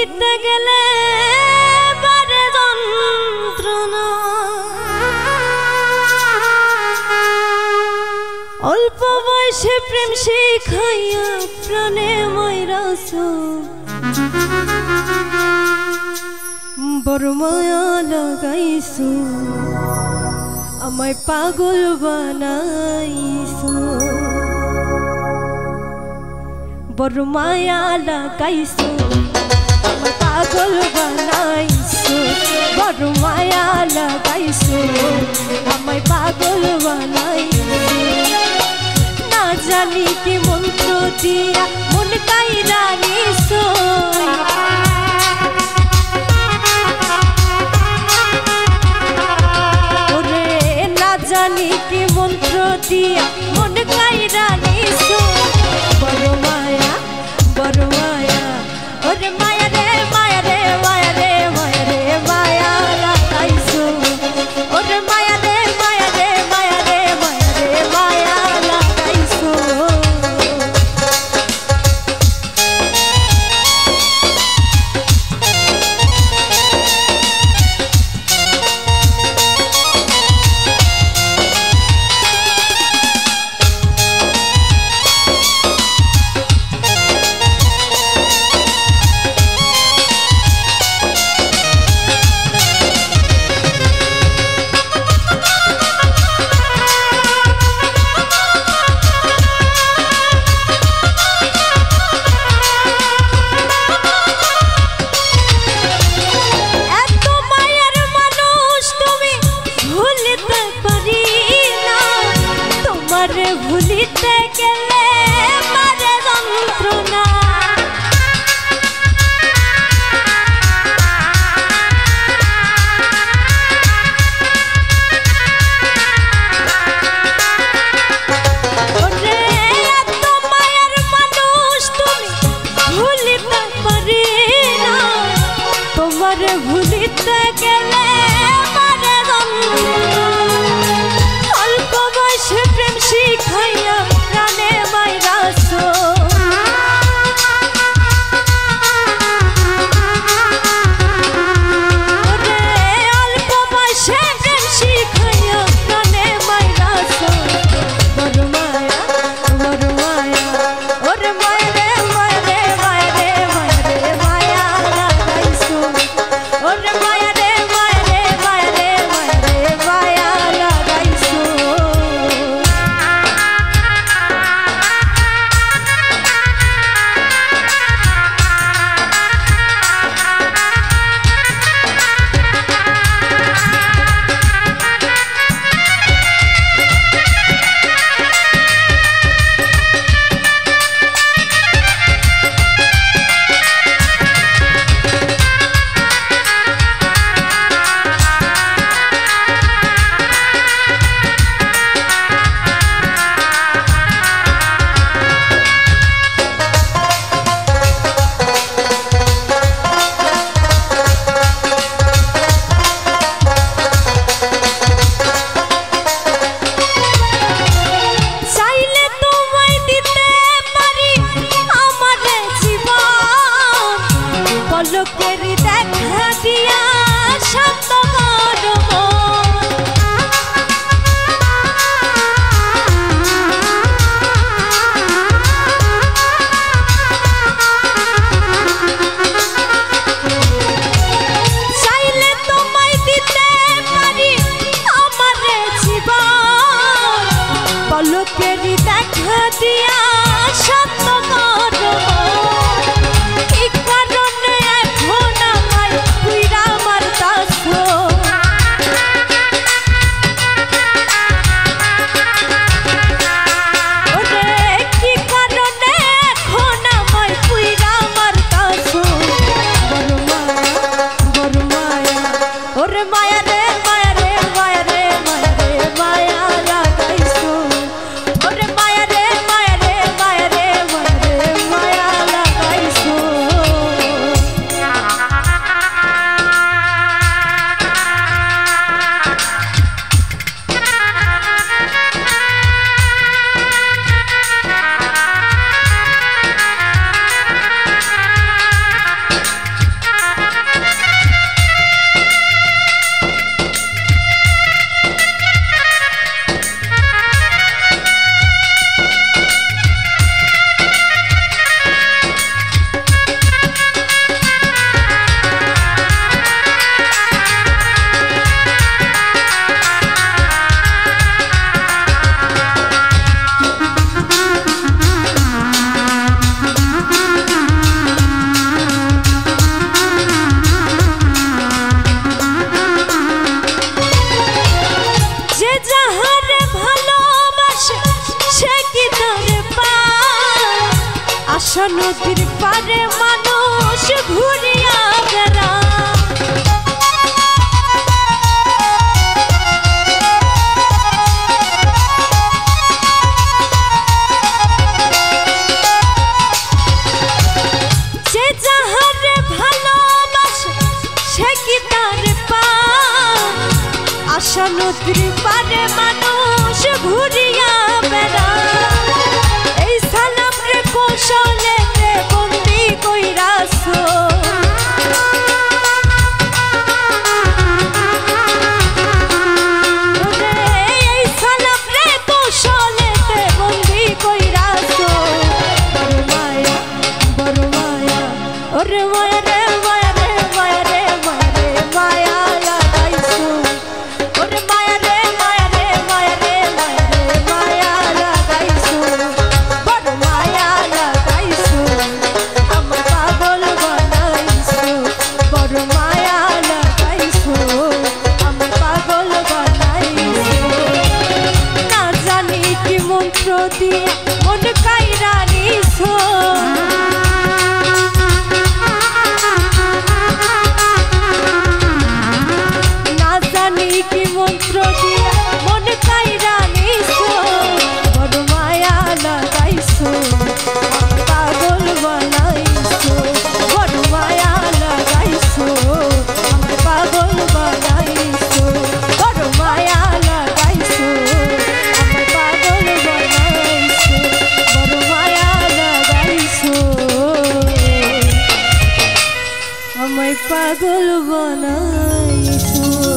ভুলিতে গেলে বারে যন্ত্রণা অল্প বয়সে প্রেম শিখাইয়া প্রাণে মাইরাছো বড় মায়া লাগাইছো আমায় পাগল বানাইছো বড় মায়া লাগাইছো আমায় পাগল বানাইছো বড় মায়া লাগাইছো আমায় পাগল বানাইছো না জানি কি মন্ত্র দিয়া মন কাইরা নিছো ওরে না জানি কি মন্ত্র দিয়া মন কাইরা নিছো বড় মায়া ওরে মায়া রে মায়া রে মায়া রে মায়া রে মায়া লাগাইছো ওরে মায়া রে মায়া রে মায়া রে মায়া রে মায়া লাগাইছো ভুলিতে গেলে বারে যন্ত্রণা ওরে এত মায়ার মানুষ তুমি ভুলিতে পারি না তোমার ভুলিতে গেলে বারে যন্ত্রণা অল্প বয়সে প্রেম শিখাইয়া প্রাণে মাইরাছো ওরে অল্প বয়সে প্রেম শিখাইয়া প্রাণে মাইরাছো বড় মায়া ওরে মায়া রে মায়া রে মায়া রে মায়া রে মায়া লাগাইছো ওরে মায়া রে মায়া রে মায়া রে মায়া রে মায়া লাগাইছো লোকের দেখা দিয়া শান্ত চাইলে তোমায় দিতে পারি আমার জীবন পলকের দেখা দিয়া শান্ত আশা নদীর পারে মানুষ ঘুরিয়া বেড়া যে যাহারে ভালোবাসে সে কি তার পায় আশা নদীর পারে মানুষ ঘুরিয়া বেড়া এই সালাম রে কৌশলেতে বন্দি কইরাছো এই সালাম রে কৌশলেতে বন্দি কইরাছো বড় মায়া ওরে মায়া রে মায়া রে মায়া রে মায়া রে মায়া লাগাইছো ওরে মায়া রে মায়া রে মায়া রে মায়া রে মায়া লাগাইছো বড় মায়া লাগাইছো আমার পাগল বানাইছো বড় মায়া লাগাইছো আমার পাগল বানাইছো না জানি কি মন্ত্র দিয়ে মন কাইরা নিছো কি মন্ত্র দিয়া মন কাইরা নিছো বড় মায়া লাগাইছো পাগল বানাইছো বড় মায়া লাগাইছো পাগল বানাইছো বড় মায়া লাগাইছো পাগল বানাইছো বড় মায়া লাগাইছো আমায় পাগল বানাইছো।